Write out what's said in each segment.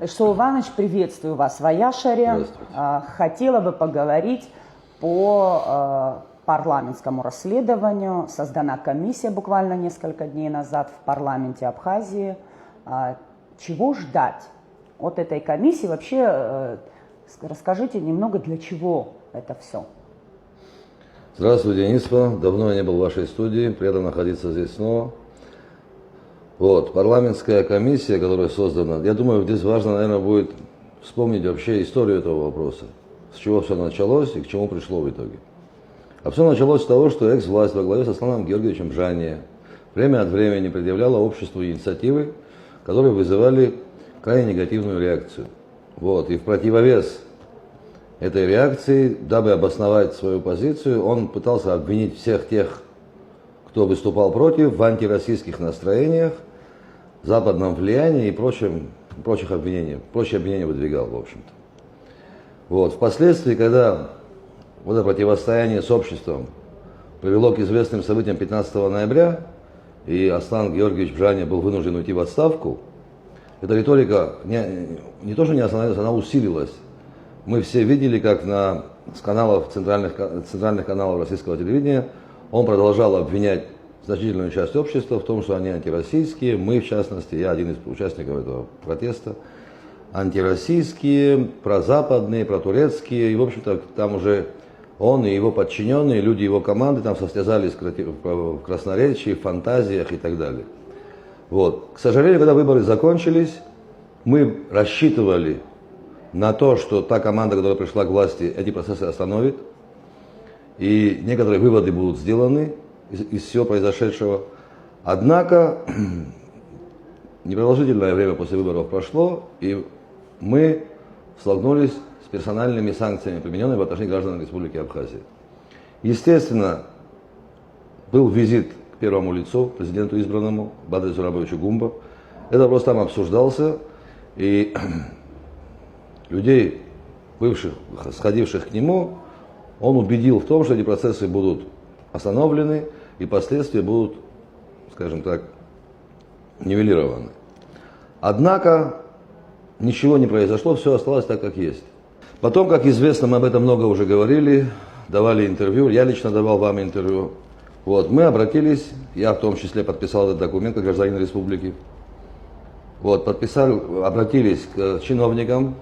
Шоу Иванович, приветствую вас в Аяшаре. Хотела бы поговорить по парламентскому расследованию. Создана комиссия буквально несколько дней назад в парламенте Абхазии. Чего ждать от этой комиссии? Вообще, расскажите немного, для чего это все. Здравствуйте, Денисова. Давно я не был в вашей студии. Приятно находиться здесь снова. Вот, парламентская комиссия, которая создана, я думаю, здесь важно, наверное, будет вспомнить вообще историю этого вопроса. С чего все началось и к чему пришло в итоге. А все началось с того, что экс-власть во главе с Асланом Георгиевичем Бжания время от времени предъявляла обществу инициативы, которые вызывали крайне негативную реакцию. Вот, и в противовес этой реакции, дабы обосновать свою позицию, он пытался обвинить всех тех, кто выступал против, в антироссийских настроениях, западном влиянии и прочих обвинениях. Прочие обвинения выдвигал, в общем-то. Вот. Впоследствии, когда вот это противостояние с обществом привело к известным событиям 15 ноября, и Аслан Георгиевич Бжания был вынужден уйти в отставку, эта риторика не то, что не остановилась, она усилилась. Мы все видели, как с каналов, центральных каналов российского телевидения он продолжал обвинять значительную часть общества в том, что они антироссийские. Мы, в частности, я один из участников этого протеста, антироссийские, прозападные, протурецкие. И, в общем-то, там уже он и его подчиненные, люди его команды там состязались в красноречии, в фантазиях и так далее. Вот. К сожалению, когда выборы закончились, мы рассчитывали на то, что та команда, которая пришла к власти, эти процессы остановит. И некоторые выводы будут сделаны из всего произошедшего. Однако непродолжительное время после выборов прошло, и мы столкнулись с персональными санкциями, примененными в отношении граждан Республики Абхазия. Естественно, был визит к первому лицу, президенту избранному, Бадре Зурабовичу Гумбо. Этот вопрос там обсуждался, и людей, сходивших к нему, он убедил в том, что эти процессы будут остановлены и последствия будут, скажем так, нивелированы. Однако ничего не произошло, все осталось так, как есть. Потом, как известно, мы об этом много уже говорили, давали интервью, я лично давал вам интервью. Вот, мы обратились, я в том числе подписал этот документ как гражданин республики. Вот, обратились к чиновникам,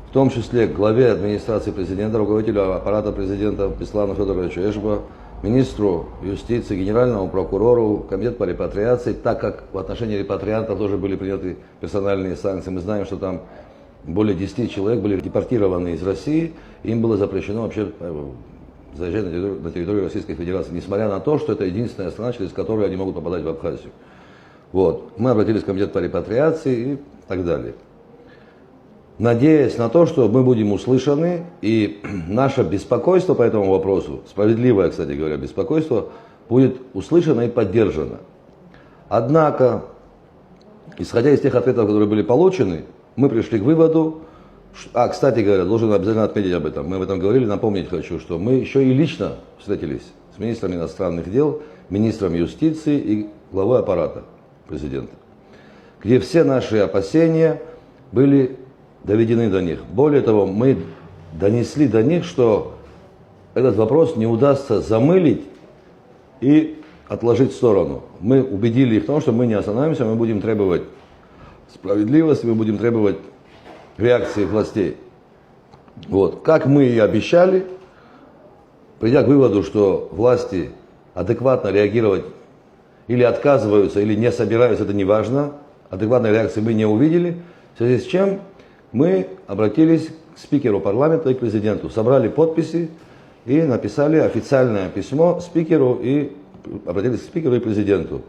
в том числе к главе администрации президента, руководителю аппарата президента Беслану Федоровичу Эшба, министру юстиции, генеральному прокурору, комитет по репатриации, так как в отношении репатриантов тоже были приняты персональные санкции. Мы знаем, что там более 10 человек были депортированы из России, им было запрещено вообще заезжать на территорию Российской Федерации, несмотря на то, что это единственная страна, через которую они могут попадать в Абхазию. Вот. Мы обратились в комитет по репатриации и так далее. Надеясь на то, что мы будем услышаны, и наше беспокойство по этому вопросу, справедливое, кстати говоря, беспокойство, будет услышано и поддержано. Однако, исходя из тех ответов, которые были получены, мы пришли к выводу, кстати говоря, должен обязательно отметить об этом, мы об этом говорили, напомнить хочу, что мы еще и лично встретились с министром иностранных дел, министром юстиции и главой аппарата президента, где все наши опасения были доведены до них. Более того, мы донесли до них, что этот вопрос не удастся замылить и отложить в сторону. Мы убедили их в том, что мы не остановимся, мы будем требовать справедливости, мы будем требовать реакции властей. Вот. Как мы и обещали, придя к выводу, что власти адекватно реагировать или отказываются, или не собираются, это не важно, адекватной реакции мы не увидели, в связи с чем мы обратились к спикеру парламента и к президенту, собрали подписи и написали официальное письмо спикеру и обратились к спикеру и президенту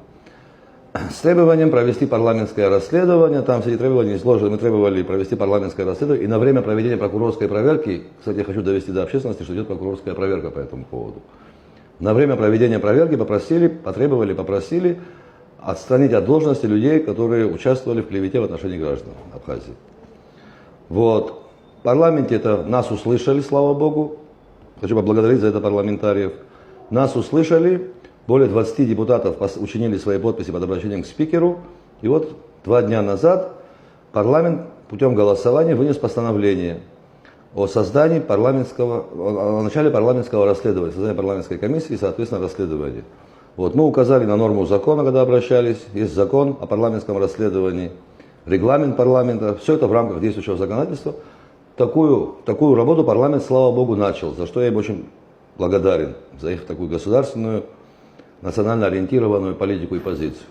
с требованием провести парламентское расследование. Там все эти требования изложены. Мы требовали провести парламентское расследование. И на время проведения прокурорской проверки, кстати, я хочу довести до общественности, что идет прокурорская проверка по этому поводу. На время проведения проверки попросили отстранить от должности людей, которые участвовали в клевете в отношении граждан Абхазии. Вот. В парламенте нас услышали, слава Богу. Хочу поблагодарить за это парламентариев. Нас услышали. Более 20 депутатов учинили свои подписи под обращением к спикеру. И вот 2 дня назад парламент путем голосования вынес постановление о создании о начале парламентского расследования, создании парламентской комиссии и, соответственно, расследования. Вот, мы указали на норму закона, когда обращались, есть закон о парламентском расследовании, регламент парламента, все это в рамках действующего законодательства. Такую работу парламент, слава богу, начал, за что я им очень благодарен, за их такую государственную, национально ориентированную политику и позицию.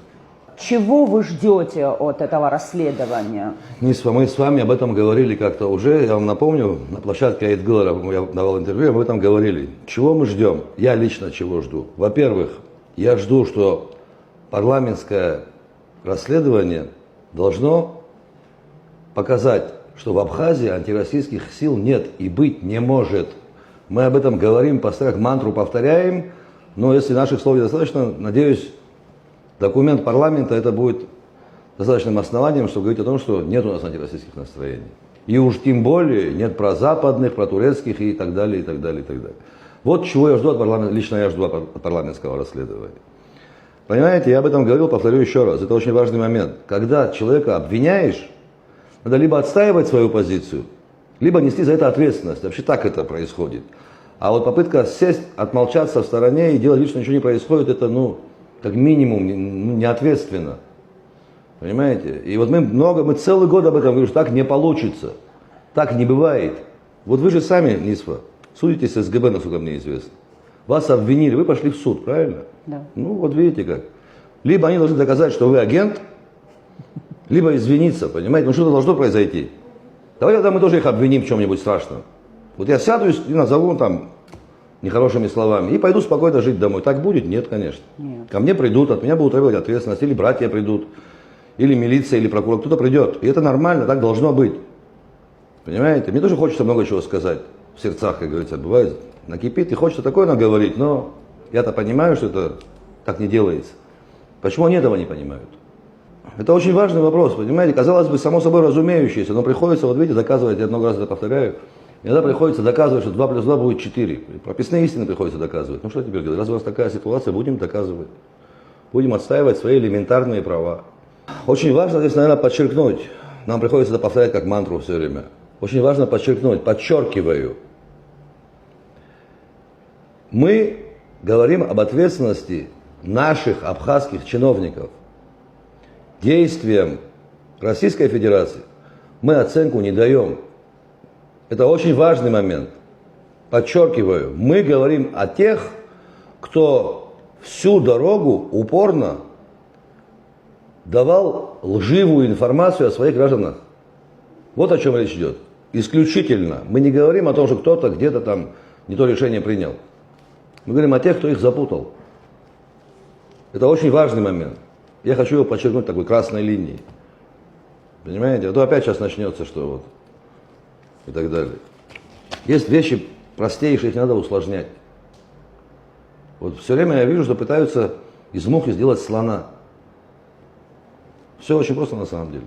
Чего вы ждете от этого расследования? Мы с вами об этом говорили как-то уже, я вам напомню, на площадке Айтгылара я давал интервью, об этом говорили. Чего мы ждем? Я лично чего жду? Во-первых, я жду, что парламентское расследование должно показать, что в Абхазии антироссийских сил нет и быть не может. Мы об этом говорим, постоянно мантру повторяем, но если наших слов недостаточно, надеюсь, документ парламента это будет достаточным основанием, чтобы говорить о том, что нет у нас антироссийских настроений. И уж тем более нет прозападных, протурецких и так далее, и так далее, и так далее. Вот чего я жду от парламента, лично я жду от парламентского расследования. Понимаете, я об этом говорил, повторю еще раз, это очень важный момент. Когда человека обвиняешь, надо либо отстаивать свою позицию, либо нести за это ответственность. Вообще так это происходит. А вот попытка сесть, отмолчаться в стороне и делать вид, что ничего не происходит, это, как минимум, неответственно. Понимаете? И вот мы целый год об этом говорим, что так не получится. Так не бывает. Вот вы же сами, Нисфа, судитесь с СГБ, насколько мне известно. Вас обвинили, вы пошли в суд, правильно? Да. Вот видите как. Либо они должны доказать, что вы агент, либо извиниться, понимаете? Что-то должно произойти. Давайте тогда мы тоже их обвиним в чем-нибудь страшном. Вот я сяду и назову там нехорошими словами и пойду спокойно жить домой. Так будет? Нет, конечно. Нет. Ко мне придут, от меня будут требовать ответственность, или братья придут, или милиция, или прокурор, кто-то придет. И это нормально, так должно быть. Понимаете? Мне тоже хочется много чего сказать в сердцах, как говорится, бывает, накипит, и хочется такое наговорить, но я-то понимаю, что это так не делается. Почему они этого не понимают? Это очень важный вопрос, понимаете? Казалось бы, само собой разумеющееся, но приходится, вот видите, доказывать, я много раз это повторяю, иногда приходится доказывать, что 2 плюс 2 будет 4. Прописные истины приходится доказывать. Ну что теперь делать? Раз у нас такая ситуация, будем доказывать. Будем отстаивать свои элементарные права. Очень важно здесь, наверное, подчеркнуть, нам приходится это повторять как мантру все время. Очень важно подчеркнуть, подчеркиваю. Мы говорим об ответственности наших абхазских чиновников. Действиям Российской Федерации мы оценку не даем. Это очень важный момент. Подчеркиваю, мы говорим о тех, кто всю дорогу упорно давал лживую информацию о своих гражданах. Вот о чем речь идет. Исключительно. Мы не говорим о том, что кто-то где-то там не то решение принял. Мы говорим о тех, кто их запутал. Это очень важный момент. Я хочу его подчеркнуть такой красной линией. Понимаете? А то опять сейчас начнется, что вот. И так далее. Есть вещи простейшие, их не надо усложнять. Вот все время я вижу, что пытаются из мухи сделать слона. Все очень просто на самом деле.